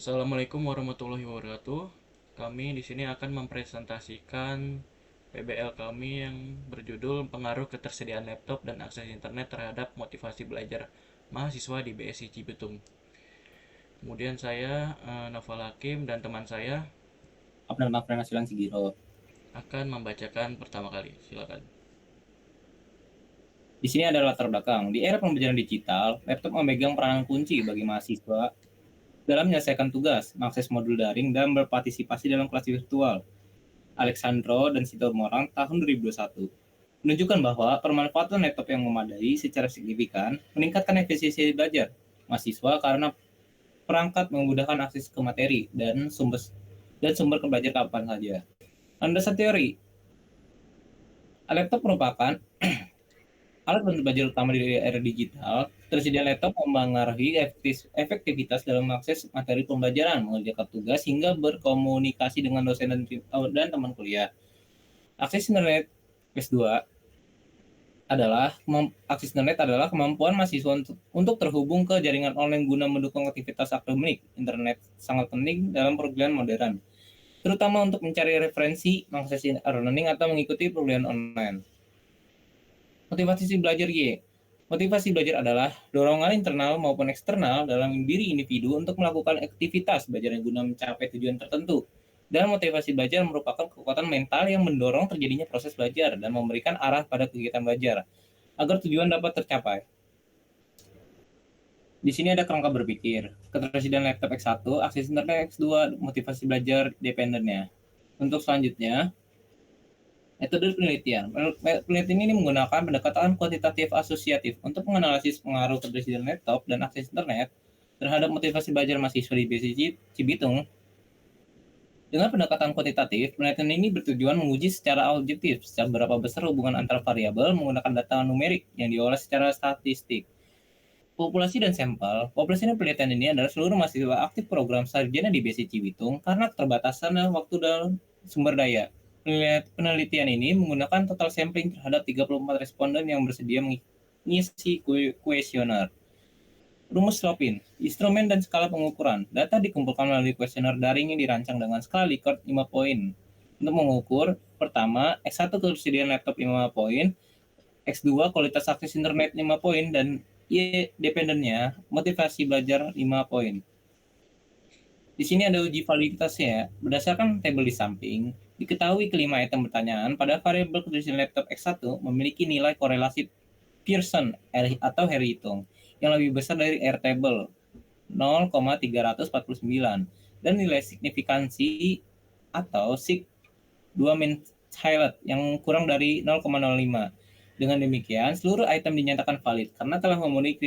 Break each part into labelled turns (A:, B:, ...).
A: Assalamualaikum warahmatullahi wabarakatuh. Kami di sini akan mempresentasikan PBL kami yang berjudul Pengaruh Ketersediaan Laptop dan Akses Internet terhadap Motivasi Belajar Mahasiswa di BSI Cibitung. Kemudian saya, Noval Hakim, dan teman saya
B: Abdul Mafran Nasulan Sigiro.
A: akan membacakan pertama kali. Silakan.
B: Di sini ada latar belakang. Di era pembelajaran digital, laptop memegang peranan kunci bagi mahasiswa dalam menyelesaikan tugas, mengakses modul daring, dan berpartisipasi dalam kelas virtual. Alexandro dan Sitor Morang tahun 2021 menunjukkan bahwa pemanfaatan laptop yang memadai secara signifikan meningkatkan efisiensi belajar mahasiswa karena perangkat memudahkan akses ke materi dan sumber ke belajar kapan saja. Landasan teori, laptop merupakan alat bantu belajar utama di era digital. Tersedia laptop mempengaruhi efektivitas dalam mengakses materi pembelajaran, mengerjakan tugas, hingga berkomunikasi dengan dosen dan teman kuliah. Akses internet S2 akses internet adalah kemampuan mahasiswa untuk terhubung ke jaringan online guna mendukung aktivitas akademik. Internet sangat penting dalam perkuliahan modern, terutama untuk mencari referensi, mengakses e-learning, atau mengikuti perkuliahan online. Motivasi belajar Y. Motivasi belajar adalah dorongan internal maupun eksternal dalam diri individu untuk melakukan aktivitas belajar yang guna mencapai tujuan tertentu. Dan motivasi belajar merupakan kekuatan mental yang mendorong terjadinya proses belajar dan memberikan arah pada kegiatan belajar agar tujuan dapat tercapai. Di sini ada kerangka berpikir. Ketersediaan laptop X1, akses internet X2, motivasi belajar dependennya. Untuk selanjutnya, metode penelitian. Penelitian ini menggunakan pendekatan kuantitatif asosiatif untuk menganalisis pengaruh ketersediaan laptop dan akses internet terhadap motivasi belajar mahasiswa di BSI Cibitung. Dengan pendekatan kuantitatif, penelitian ini bertujuan menguji secara objektif seberapa besar hubungan antar variabel menggunakan data numerik yang diolah secara statistik. Populasi dan sampel. Populasi dan penelitian ini adalah seluruh mahasiswa aktif program sarjana di BSI Cibitung karena keterbatasan waktu dan sumber daya. Penelitian ini menggunakan total sampling terhadap 34 responden yang bersedia mengisi kuesioner. Rumus Slopin, instrumen dan skala pengukuran. Data dikumpulkan melalui kuesioner daring yang dirancang dengan skala Likert 5 poin. Untuk mengukur, pertama, X1 ketersediaan laptop 5 poin, X2 kualitas akses internet 5 poin, dan Y dependennya motivasi belajar 5 poin. Di sini ada uji validitasnya. Berdasarkan tabel di samping, diketahui kelima item pertanyaan pada variabel ketersediaan laptop X1 memiliki nilai korelasi Pearson atau Harry hitung yang lebih besar dari Airtable 0,349 dan nilai signifikansi atau SIG 2 min highlight yang kurang dari 0,05. Dengan demikian, seluruh item dinyatakan valid karena telah memenuhi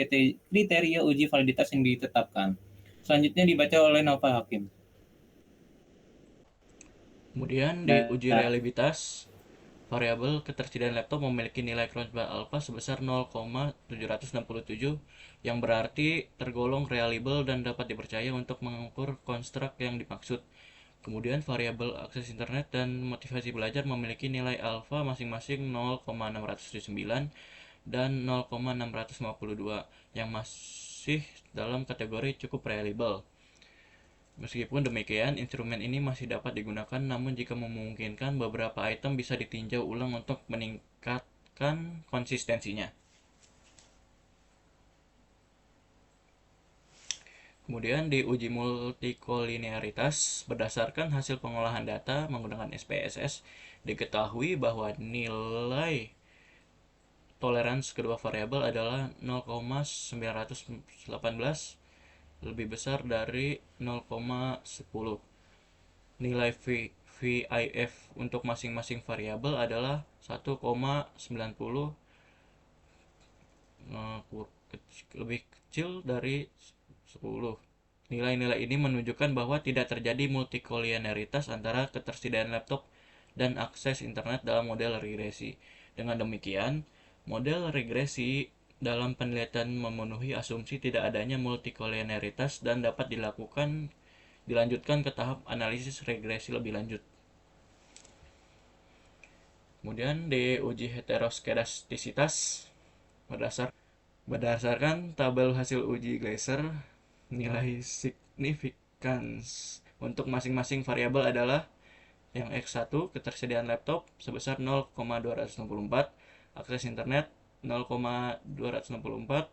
B: kriteria uji validitas yang ditetapkan. Selanjutnya dibaca oleh Nova Hakim.
A: Kemudian di uji
B: Nah,
A: reliabilitas, variabel ketersediaan laptop memiliki nilai Cronbach alpha sebesar 0,767 yang berarti tergolong reliable dan dapat dipercaya untuk mengukur konstruk yang dimaksud. Kemudian variabel akses internet dan motivasi belajar memiliki nilai alfa masing-masing 0,609 dan 0,652 yang masih dalam kategori cukup reliable. Meskipun demikian, instrumen ini masih dapat digunakan, namun jika memungkinkan, beberapa item bisa ditinjau ulang untuk meningkatkan konsistensinya. Kemudian di uji multikolinearitas, berdasarkan hasil pengolahan data menggunakan SPSS, diketahui bahwa nilai toleransi kedua variabel adalah 0,918 lebih besar dari 0,10. Nilai VIF untuk masing-masing variabel adalah 1,90 lebih kecil dari 10. Nilai-nilai ini menunjukkan bahwa tidak terjadi multikolinearitas antara ketersediaan laptop dan akses internet dalam model regresi. Dengan demikian, model regresi dalam penelitian memenuhi asumsi tidak adanya multikolinearitas dan dapat dilanjutkan ke tahap analisis regresi lebih lanjut. Kemudian di uji heteroskedastisitas, berdasarkan tabel hasil uji Gleiser, nilai signifikan significance untuk masing-masing variabel adalah yang X1 ketersediaan laptop sebesar 0,264, akses internet 0,264.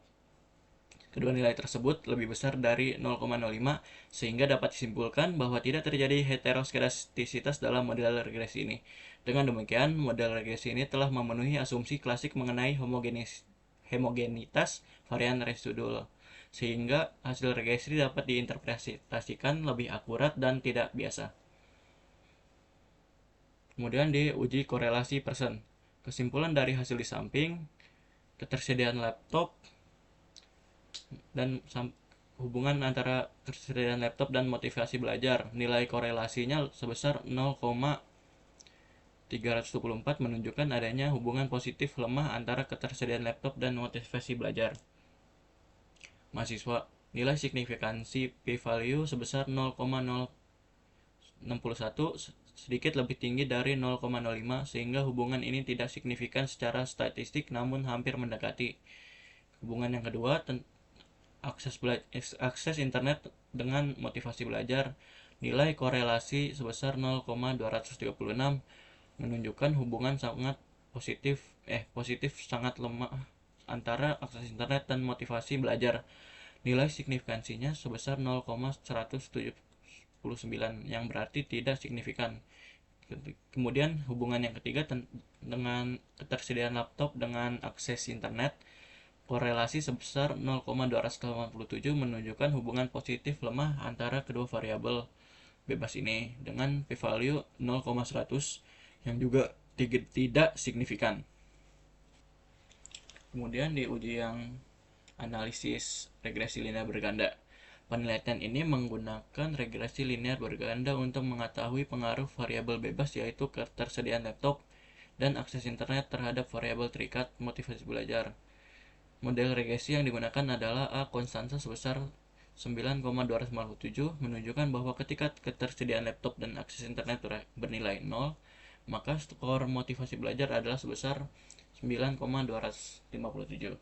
A: Kedua nilai tersebut lebih besar dari 0,05 sehingga dapat disimpulkan bahwa tidak terjadi heteroskedastisitas dalam model regresi ini. Dengan demikian, model regresi ini telah memenuhi asumsi klasik mengenai homogenitas varian residual, sehingga hasil regresi dapat diinterpretasikan lebih akurat dan tidak biasa. Kemudian diuji korelasi person. Kesimpulan dari hasil di samping, ketersediaan laptop dan hubungan antara ketersediaan laptop dan motivasi belajar. Nilai korelasinya sebesar 0,324 menunjukkan adanya hubungan positif lemah antara ketersediaan laptop dan motivasi belajar mahasiswa. Nilai signifikansi p-value sebesar 0,061, sedikit lebih tinggi dari 0,05 sehingga hubungan ini tidak signifikan secara statistik namun hampir mendekati. Hubungan yang kedua, akses internet dengan motivasi belajar. Nilai korelasi sebesar 0,236 menunjukkan hubungan sangat positif sangat lemah antara akses internet dan motivasi belajar. Nilai signifikansinya sebesar 0,179 yang berarti tidak signifikan. Kemudian hubungan yang ketiga dengan ketersediaan laptop dengan akses internet. Korelasi sebesar 0,287 menunjukkan hubungan positif lemah antara kedua variabel bebas ini dengan p-value 0,100 yang juga tidak signifikan. Kemudian di uji yang analisis regresi linear berganda. Penelitian ini menggunakan regresi linear berganda untuk mengetahui pengaruh variabel bebas yaitu ketersediaan laptop dan akses internet terhadap variabel terikat motivasi belajar. Model regresi yang digunakan adalah A konstanta sebesar 9,257 menunjukkan bahwa ketika ketersediaan laptop dan akses internet bernilai 0, maka skor motivasi belajar adalah sebesar 9,257.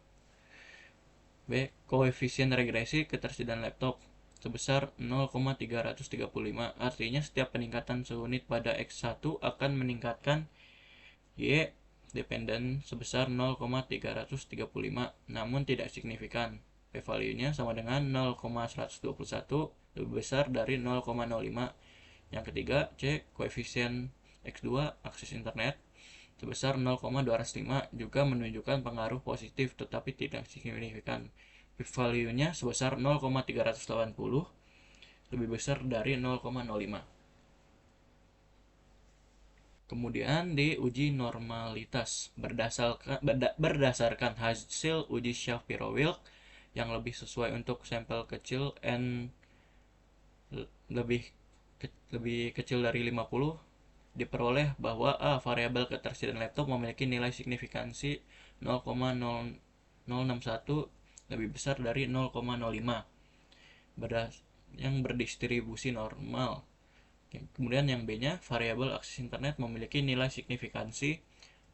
A: B. Koefisien regresi ketersediaan laptop sebesar 0,335. Artinya setiap peningkatan seunit pada X1 akan meningkatkan Y dependen sebesar 0,335 namun tidak signifikan. P-value-nya sama dengan 0,121 lebih besar dari 0,05. Yang ketiga, C. Koefisien X2 akses internet sebesar 0,205 juga menunjukkan pengaruh positif tetapi tidak signifikan. P-value-nya sebesar 0,380 lebih besar dari 0,05. Kemudian diuji normalitas berdasarkan hasil uji Shapiro-Wilk yang lebih sesuai untuk sampel kecil n lebih kecil dari 50, diperoleh bahwa variabel ketersediaan laptop memiliki nilai signifikansi 0,061 lebih besar dari 0,05 yang berdistribusi normal. Kemudian yang B-nya, variabel akses internet memiliki nilai signifikansi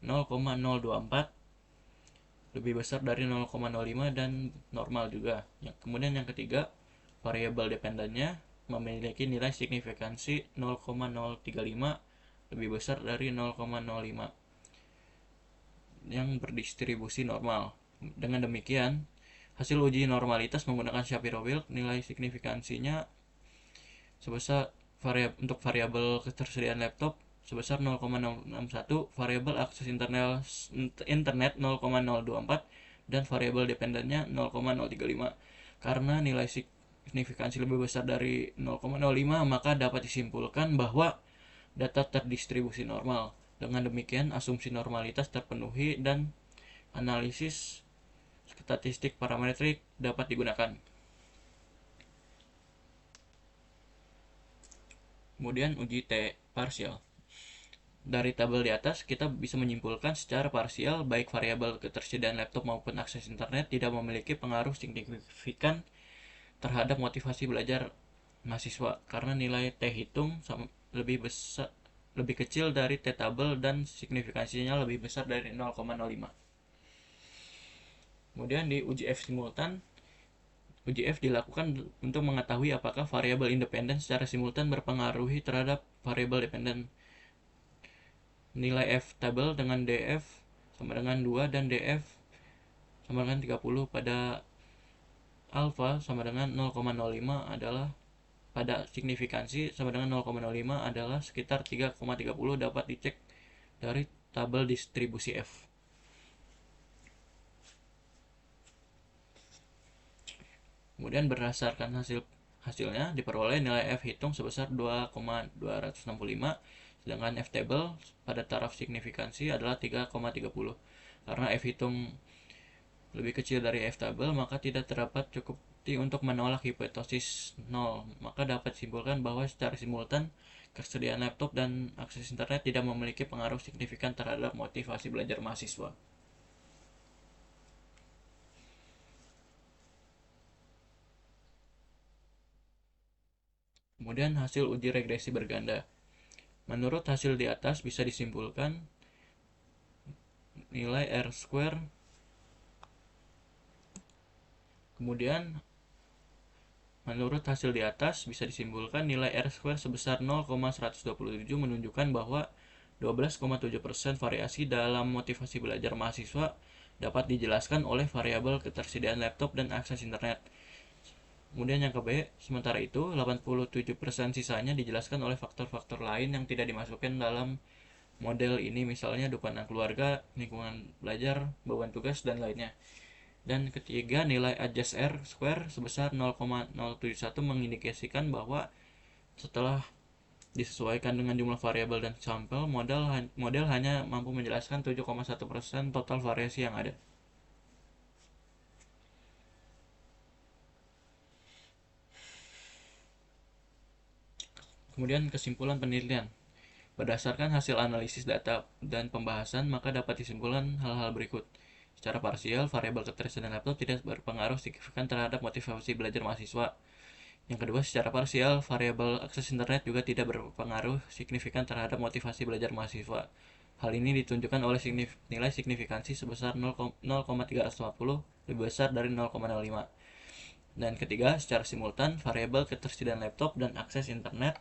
A: 0,024 lebih besar dari 0,05 dan normal juga. Kemudian yang ketiga, variabel dependennya memiliki nilai signifikansi 0,035 lebih besar dari 0,05 yang berdistribusi normal. Dengan demikian, hasil uji normalitas menggunakan Shapiro-Wilk nilai signifikansinya sebesar untuk variabel ketersediaan laptop sebesar 0,061, variabel akses internet 0,024 dan variabel dependennya 0,035. Karena nilai signifikansi lebih besar dari 0,05 maka dapat disimpulkan bahwa data terdistribusi normal. Dengan demikian asumsi normalitas terpenuhi dan analisis statistik parametrik dapat digunakan. Kemudian uji T parsial. Dari tabel di atas kita bisa menyimpulkan secara parsial baik variabel ketersediaan laptop maupun akses internet tidak memiliki pengaruh signifikan terhadap motivasi belajar mahasiswa karena nilai T hitung lebih kecil dari T tabel dan signifikansinya lebih besar dari 0,05. Kemudian di uji F simultan Uji F dilakukan untuk mengetahui apakah variabel independen secara simultan berpengaruhi terhadap variabel dependen. Nilai F tabel dengan df sama dengan 2 dan df sama dengan 30 pada alfa sama dengan 0,05 adalah pada signifikansi sama dengan 0,05 adalah sekitar 3,30 dapat dicek dari tabel distribusi F. Kemudian berdasarkan hasilnya diperoleh nilai F hitung sebesar 2,265, sedangkan F table pada taraf signifikansi adalah 3,30. Karena F hitung lebih kecil dari F table, maka tidak terdapat cukup bukti untuk menolak hipotesis 0. Maka dapat disimpulkan bahwa secara simultan kesediaan laptop dan akses internet tidak memiliki pengaruh signifikan terhadap motivasi belajar mahasiswa. Kemudian hasil uji regresi berganda. Menurut hasil di atas bisa disimpulkan nilai R square. Kemudian menurut hasil di atas bisa disimpulkan nilai R square sebesar 0,127 menunjukkan bahwa 12,7% variasi dalam motivasi belajar mahasiswa dapat dijelaskan oleh variabel ketersediaan laptop dan akses internet. Kemudian yang ke B, sementara itu 87% sisanya dijelaskan oleh faktor-faktor lain yang tidak dimasukkan dalam model ini, misalnya dukungan keluarga, lingkungan belajar, beban tugas, dan lainnya. Dan ketiga, nilai adjust R square sebesar 0,071 mengindikasikan bahwa setelah disesuaikan dengan jumlah variabel dan sampel, model hanya mampu menjelaskan 7,1% total variasi yang ada. Kemudian kesimpulan penelitian. Berdasarkan hasil analisis data dan pembahasan, maka dapat disimpulkan hal-hal berikut. Secara parsial, variabel ketersediaan laptop tidak berpengaruh signifikan terhadap motivasi belajar mahasiswa. Yang kedua, secara parsial, variabel akses internet juga tidak berpengaruh signifikan terhadap motivasi belajar mahasiswa. Hal ini ditunjukkan oleh nilai signifikansi sebesar 0,350 lebih besar dari 0,05. Dan ketiga, secara simultan, variabel ketersediaan laptop dan akses internet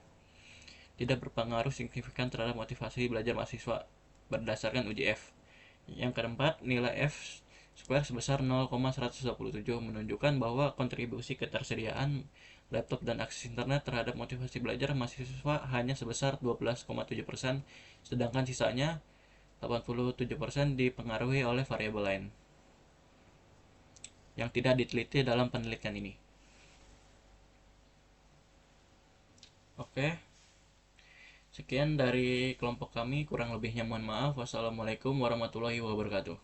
A: tidak berpengaruh signifikan terhadap motivasi belajar mahasiswa berdasarkan uji F. Yang keempat, nilai F square sebesar 0,127 menunjukkan bahwa kontribusi ketersediaan laptop dan akses internet terhadap motivasi belajar mahasiswa hanya sebesar 12,7%, sedangkan sisanya 87% dipengaruhi oleh variabel lain yang tidak diteliti dalam penelitian ini. Oke, sekian dari kelompok kami, kurang lebihnya mohon maaf. Wassalamualaikum warahmatullahi wabarakatuh.